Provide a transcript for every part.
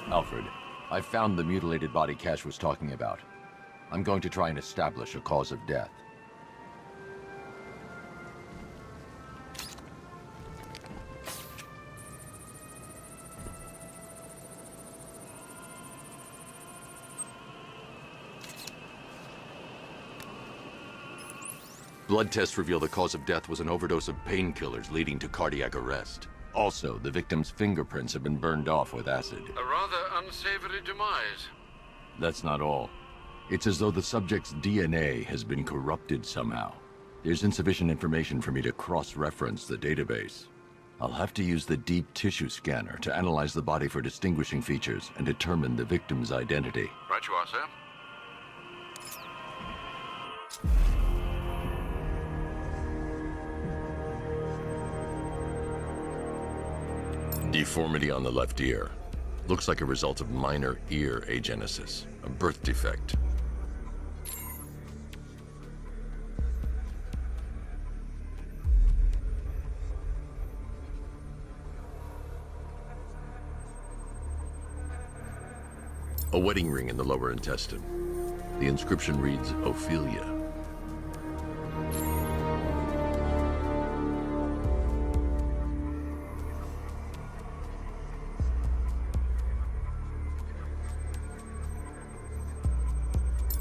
Alfred, I've found the mutilated body Cash was talking about. I'm going to try and establish a cause of death. Blood tests reveal the cause of death was an overdose of painkillers leading to cardiac arrest. Also, the victim's fingerprints have been burned off with acid. A rather unsavory demise. That's not all. It's as though the subject's DNA has been corrupted somehow. There's insufficient information for me to cross-reference the database. I'll have to use the deep tissue scanner to analyze the body for distinguishing features and determine the victim's identity. Right you are, sir. Deformity on the left ear. Looks like a result of minor ear agenesis, a birth defect. A wedding ring in the lower intestine. The inscription reads, Ophelia.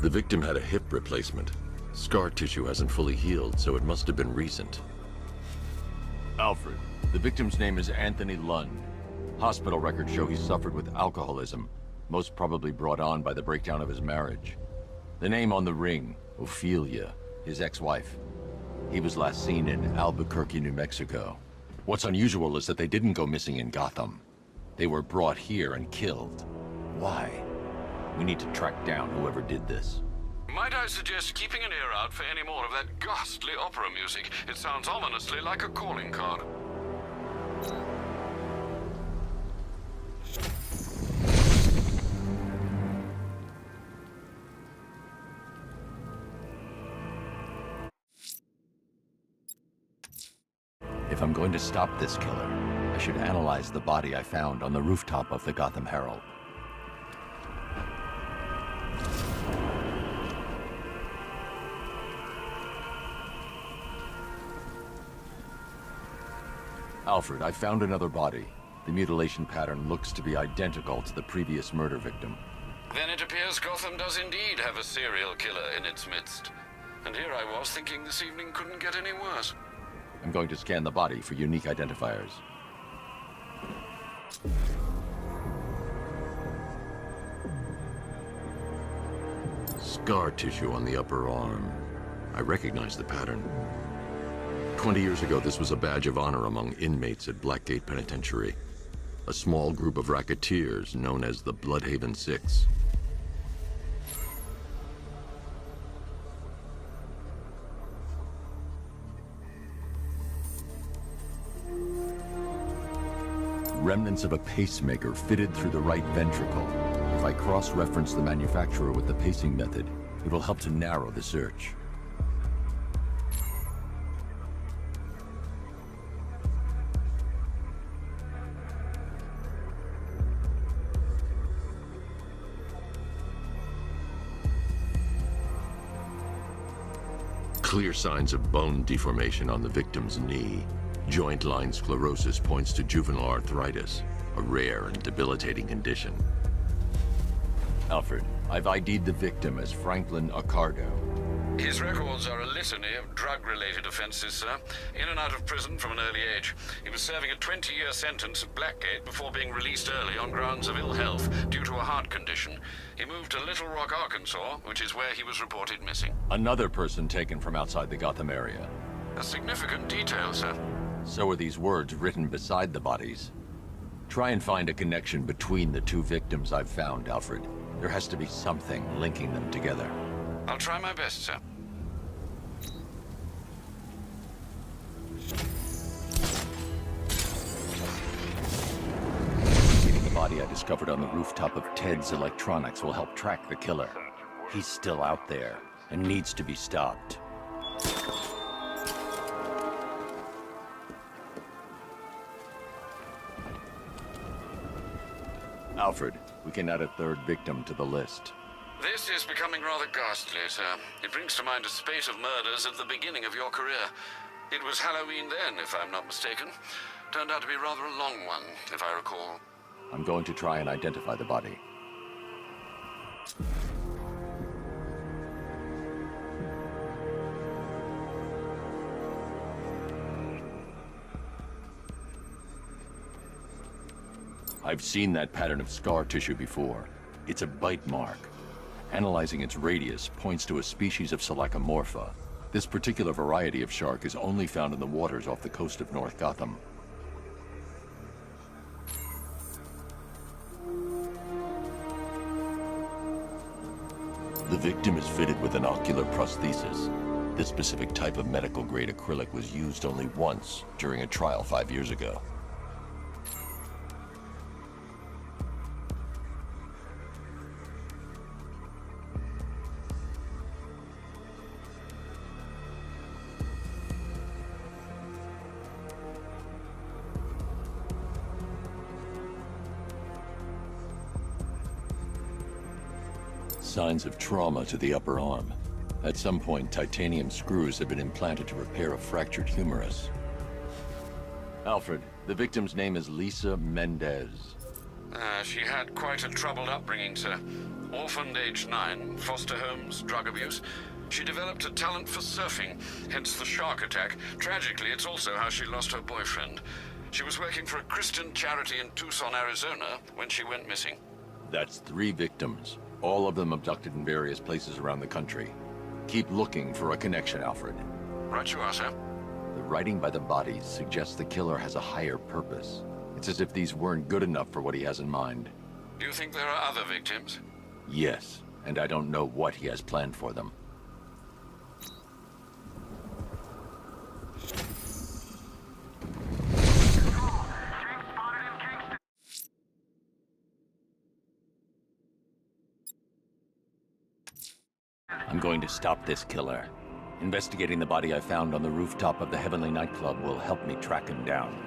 The victim had a hip replacement. Scar tissue hasn't fully healed, so it must have been recent. Alfred, the victim's name is Anthony Lund. Hospital records show he suffered with alcoholism, most probably brought on by the breakdown of his marriage. The name on the ring, Ophelia, his ex-wife. He was last seen in Albuquerque, New Mexico. What's unusual is that they didn't go missing in Gotham. They were brought here and killed. Why? We need to track down whoever did this. Might I suggest keeping an ear out for any more of that ghastly opera music? It sounds ominously like a calling card. If I'm going to stop this killer, I should analyze the body I found on the rooftop of the Gotham Herald. Alfred, I found another body. The mutilation pattern looks to be identical to the previous murder victim. Then it appears Gotham does indeed have a serial killer in its midst. And here I was thinking this evening couldn't get any worse. I'm going to scan the body for unique identifiers. Scar tissue on the upper arm. I recognize the pattern. 20 years ago, this was a badge of honor among inmates at Blackgate Penitentiary. A small group of racketeers known as the Bloodhaven Six. Remnants of a pacemaker fitted through the right ventricle. If I cross-reference the manufacturer with the pacing method, it will help to narrow the search. Clear signs of bone deformation on the victim's knee. Joint line sclerosis points to juvenile arthritis, a rare and debilitating condition. Alfred, I've ID'd the victim as Franklin Accardo. His records are a litany of drug-related offenses, sir. In and out of prison from an early age. He was serving a 20-year sentence at Blackgate before being released early on grounds of ill health due to a heart condition. He moved to Little Rock, Arkansas, which is where he was reported missing. Another person taken from outside the Gotham area. A significant detail, sir. So are these words written beside the bodies. Try and find a connection between the two victims I've found, Alfred. There has to be something linking them together. I'll try my best, sir. Meeting the body I discovered on the rooftop of Ted's Electronics will help track the killer. He's still out there and needs to be stopped. Alfred, we can add a third victim to the list. This is becoming rather ghastly, sir. It brings to mind a spate of murders at the beginning of your career. It was Halloween then, if I'm not mistaken. Turned out to be rather a long one, if I recall. I'm going to try and identify the body. I've seen that pattern of scar tissue before. It's a bite mark. Analyzing its radius points to a species of Selachomorpha. This particular variety of shark is only found in the waters off the coast of North Gotham. The victim is fitted with an ocular prosthesis. This specific type of medical-grade acrylic was used only once during a trial 5 years ago. Signs of trauma to the upper arm. At some point, titanium screws have been implanted to repair a fractured humerus. Alfred, the victim's name is Lisa Mendez. She had quite a troubled upbringing, sir. Orphaned age 9, foster homes, drug abuse. She developed a talent for surfing, hence the shark attack. Tragically, it's also how she lost her boyfriend. She was working for a Christian charity in Tucson, Arizona, when she went missing. That's 3 victims, all of them abducted in various places around the country. Keep looking for a connection, Alfred. Right you are, sir. The writing by the bodies suggests the killer has a higher purpose. It's as if these weren't good enough for what he has in mind. Do you think there are other victims? Yes, and I don't know what he has planned for them. I'm going to stop this killer. Investigating the body I found on the rooftop of the Heavenly nightclub will help me track him down.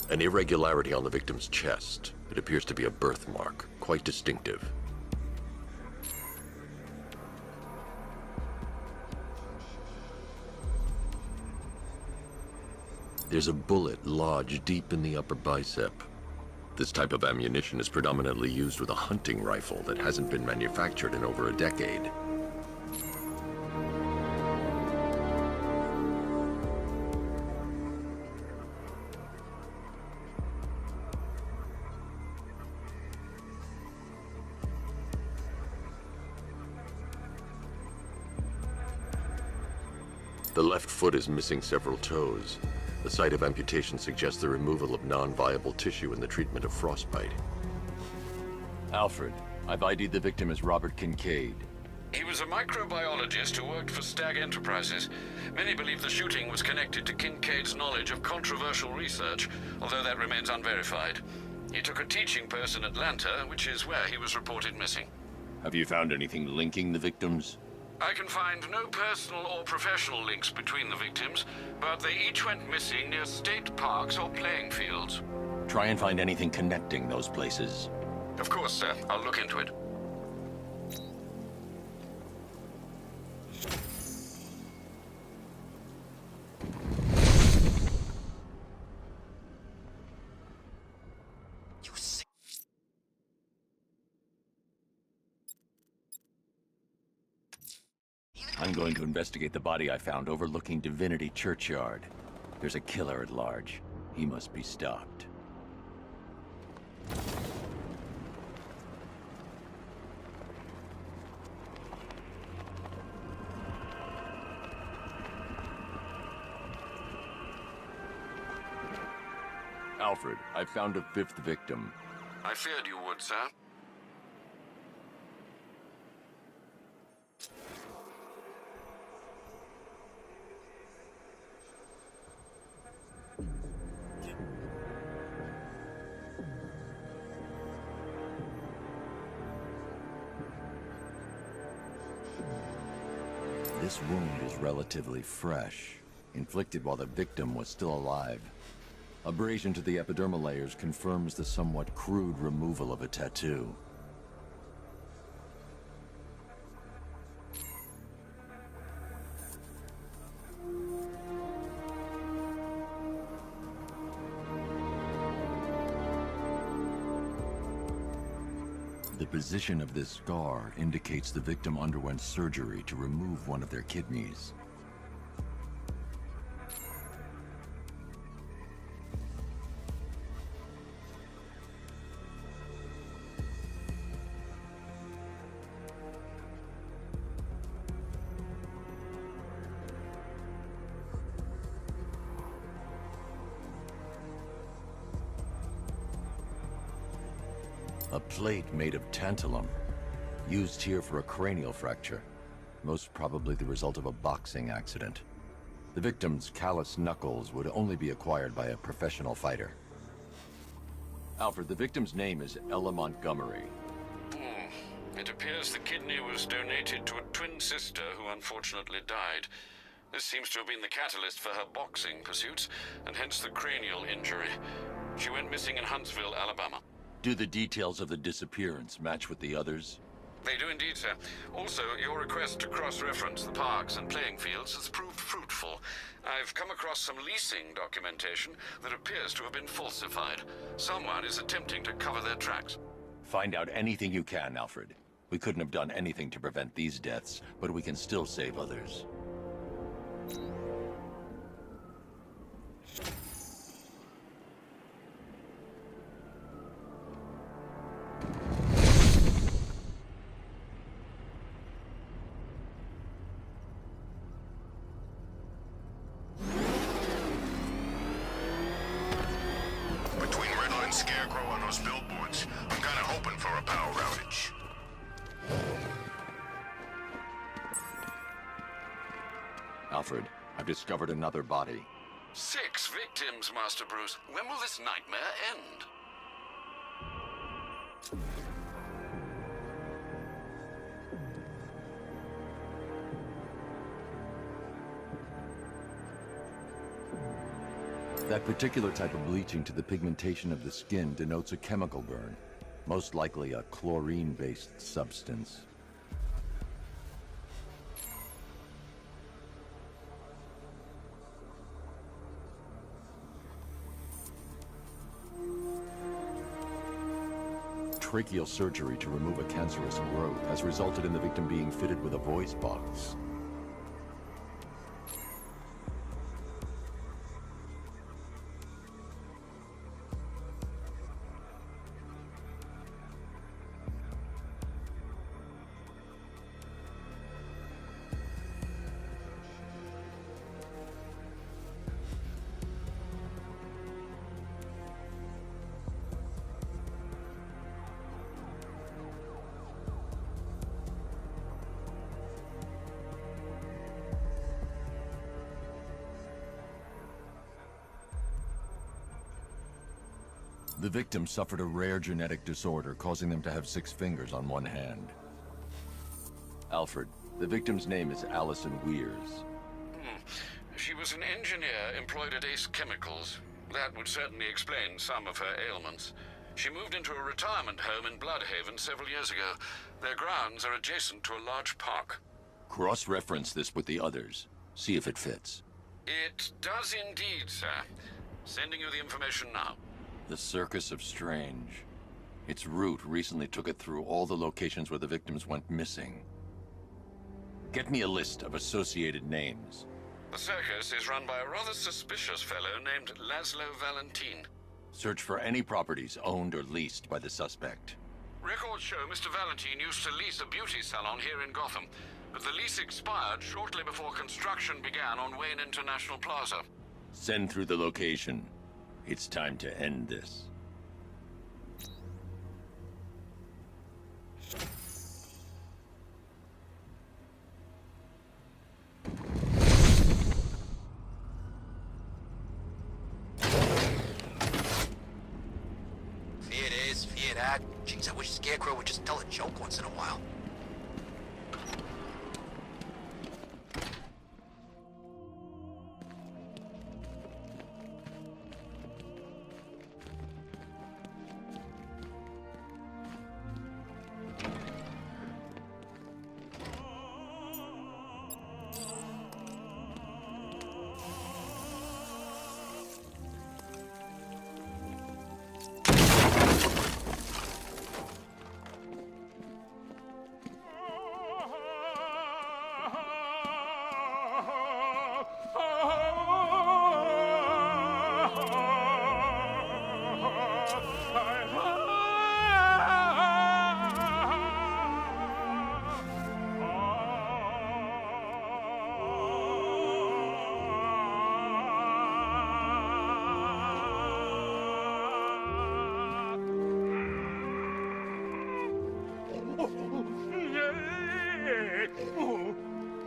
An irregularity on the victim's chest. It appears to be a birthmark, quite distinctive. There's a bullet lodged deep in the upper bicep. This type of ammunition is predominantly used with a hunting rifle that hasn't been manufactured in over a decade. The left foot is missing several toes. The site of amputation suggests the removal of non-viable tissue in the treatment of frostbite. Alfred, I've ID'd the victim as Robert Kincaid. He was a microbiologist who worked for Stag Enterprises. Many believe the shooting was connected to Kincaid's knowledge of controversial research, although that remains unverified. He took a teaching post in Atlanta, which is where he was reported missing. Have you found anything linking the victims? I can find no personal or professional links between the victims, but they each went missing near state parks or playing fields. Try and find anything connecting those places. Of course, sir. I'll look into it. I'm going to investigate the body I found overlooking Divinity Churchyard. There's a killer at large. He must be stopped. Alfred, I found a 5th victim. I feared you would, sir. This wound is relatively fresh, inflicted while the victim was still alive. Abrasion to the epidermal layers confirms the somewhat crude removal of a tattoo. The position of this scar indicates the victim underwent surgery to remove one of their kidneys. A plate made of tantalum, used here for a cranial fracture, most probably the result of a boxing accident. The victim's callous knuckles would only be acquired by a professional fighter. Alfred, the victim's name is Ella Montgomery. It appears the kidney was donated to a twin sister who unfortunately died. This seems to have been the catalyst for her boxing pursuits, and hence the cranial injury. She went missing in Huntsville, Alabama. Do the details of the disappearance match with the others? They do indeed, sir. Also, your request to cross-reference the parks and playing fields has proved fruitful. I've come across some leasing documentation that appears to have been falsified. Someone is attempting to cover their tracks. Find out anything you can, Alfred. We couldn't have done anything to prevent these deaths, but we can still save others. Scarecrow on those billboards. I'm kinda hoping for a power outage. Alfred, I've discovered another body. 6 victims, Master Bruce. When will this nightmare end? That particular type of bleaching to the pigmentation of the skin denotes a chemical burn, most likely a chlorine-based substance. Tracheal surgery to remove a cancerous growth has resulted in the victim being fitted with a voice box. The victim suffered a rare genetic disorder, causing them to have 6 fingers on one hand. Alfred, the victim's name is Allison Weirs. She was an engineer employed at Ace Chemicals. That would certainly explain some of her ailments. She moved into a retirement home in Bloodhaven several years ago. Their grounds are adjacent to a large park. Cross-reference this with the others. See if it fits. It does indeed, sir. Sending you the information now. The Circus of Strange. Its route recently took it through all the locations where the victims went missing. Get me a list of associated names. The circus is run by a rather suspicious fellow named Lazlo Valentin. Search for any properties owned or leased by the suspect. Records show Mr. Valentin used to lease a beauty salon here in Gotham, but the lease expired shortly before construction began on Wayne International Plaza. Send through the location. It's time to end this. act. Jeez, I wish Scarecrow would just tell a joke once in a while.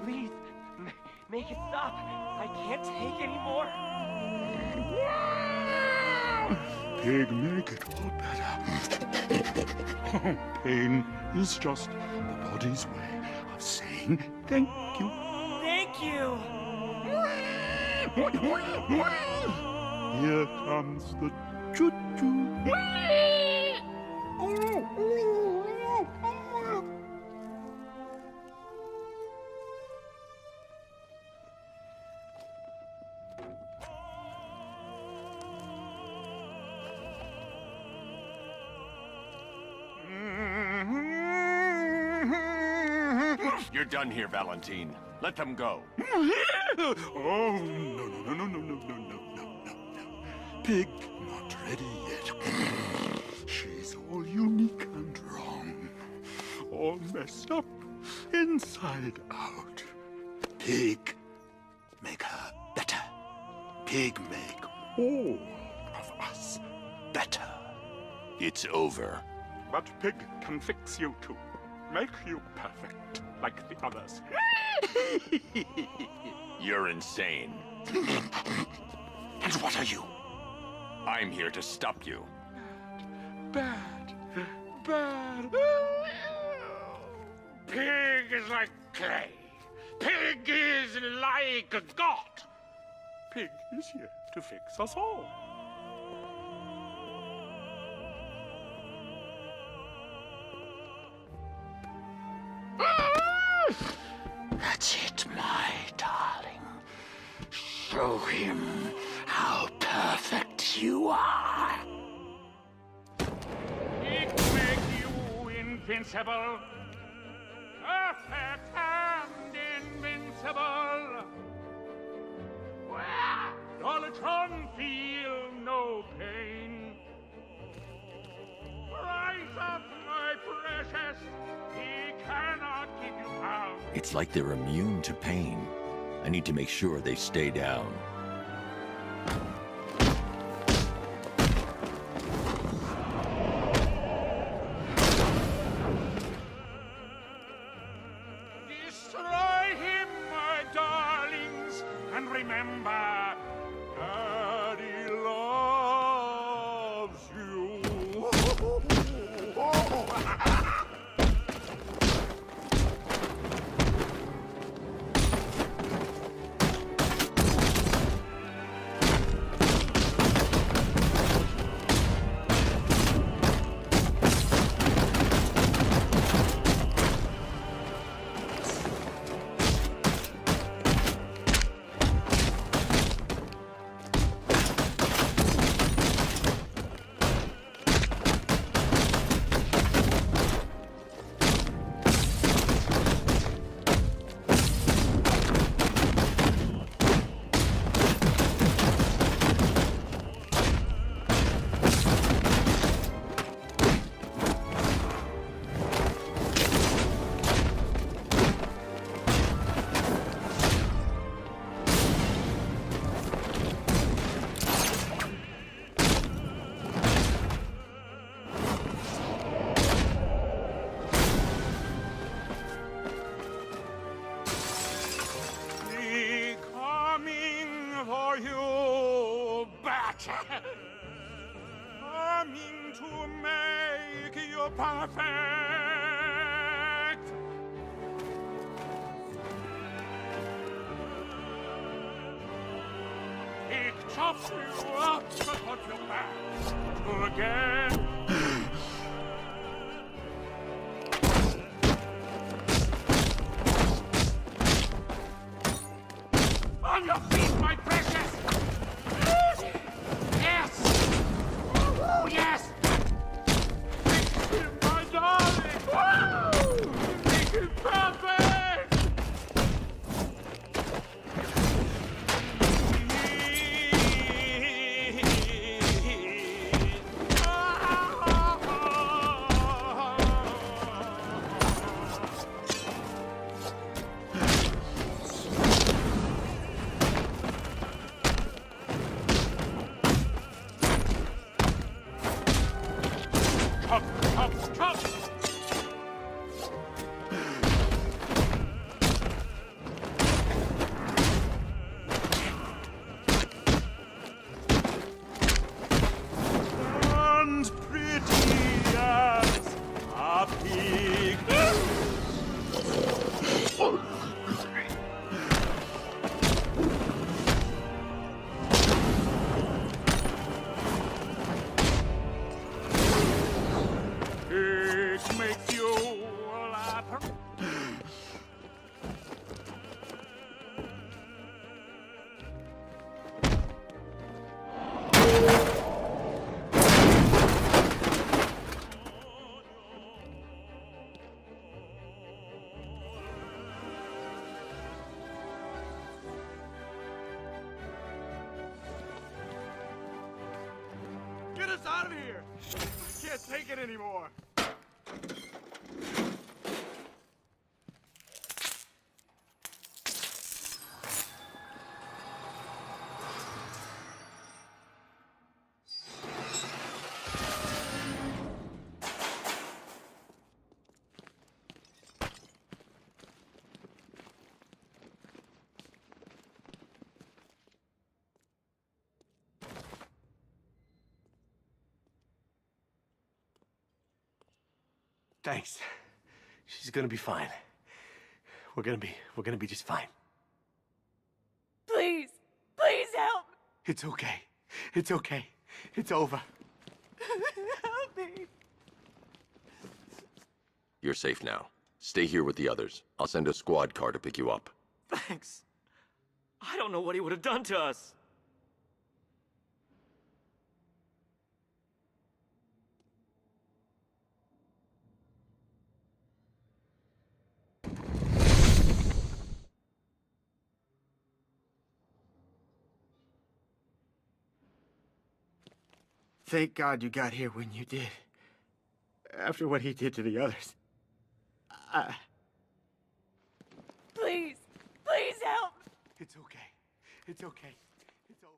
Please, make it stop. I can't take anymore. Pig, make it all better. Pain is just the body's way of saying thank you. Thank you. Here comes the choo-choo. You're done here, Valentin. Let them go. Oh, no. Pig not ready yet. She's all unique and wrong. All messed up, inside out. Pig, make her better. Pig, make all of us better. It's over. But Pig can fix you too. Make you perfect, like the others. You're insane. And what are you? I'm here to stop you. Bad. Pig is like clay. Pig is like a god. Pig is here to fix us all. That's it, my darling. Show him how perfect you are. It make you invincible. Perfect and invincible. Valentin feel no pain. Rise up, my precious. He cannot keep you down. It's like they're immune to pain. I need to make sure they stay down. Destroy him, my darlings, and remember, Daddy loves you. For you, bat. coming to make you perfect. It chops you up to put you back again. On your feet, my precious! Yes! Oh, yes! Fix him, my darling! Woo! Make him perfect! Chop, chop, chop! And pretty as a pig. It makes you laugh. Get us out of here! Can't take it anymore. Thanks. She's gonna be fine. We're gonna be just fine. Please, please help. It's okay. It's okay. It's over. Help me. You're safe now. Stay here with the others. I'll send a squad car to pick you up. Thanks. I don't know what he would have done to us. Thank God you got here when you did. After what he did to the others. Please, please help. It's okay. It's okay. It's over.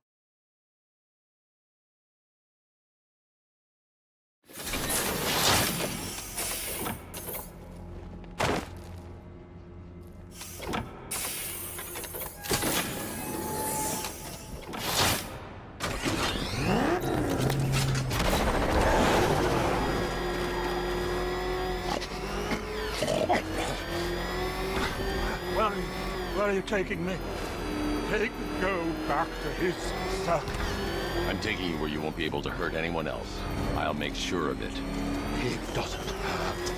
Where are you taking me? Take go back to his stuff. I'm taking you where you won't be able to hurt anyone else. I'll make sure of it. Pig doesn't hurt.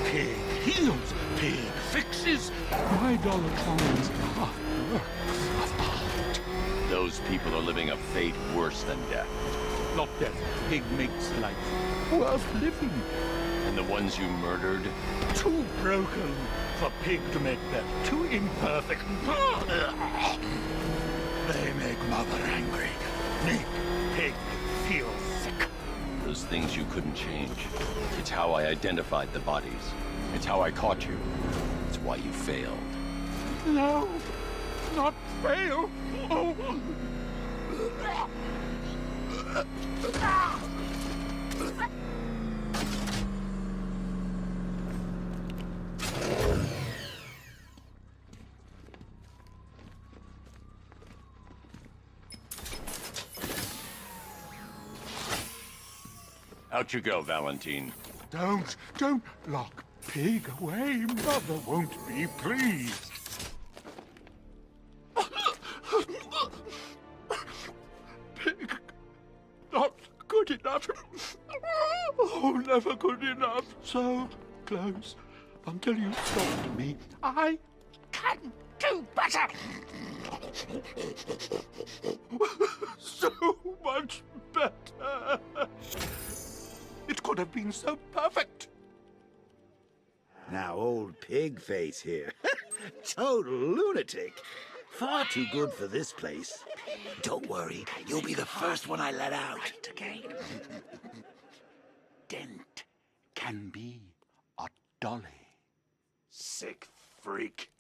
Pig heals. Pig fixes. My Dollartron's heart works of art. Those people are living a fate worse than death. Not death. Pig makes life worth living. And the ones you murdered? Too broken for Pig to make them. Too imperfect. They make Mother angry. Make Pig feel sick. Those things you couldn't change. It's how I identified the bodies. It's how I caught you. It's why you failed. No, not fail. Oh. Out you go, Valentin. Don't lock Pig away. Mother won't be pleased. Pig, not good enough. Oh, never good enough. So close until you stop me. I can do better. So much better. It could have been so perfect. Now, old pig face here. Total lunatic. Far too good for this place. Don't worry, you'll be the first one I let out. Again. Dent can be a dolly. Sick freak.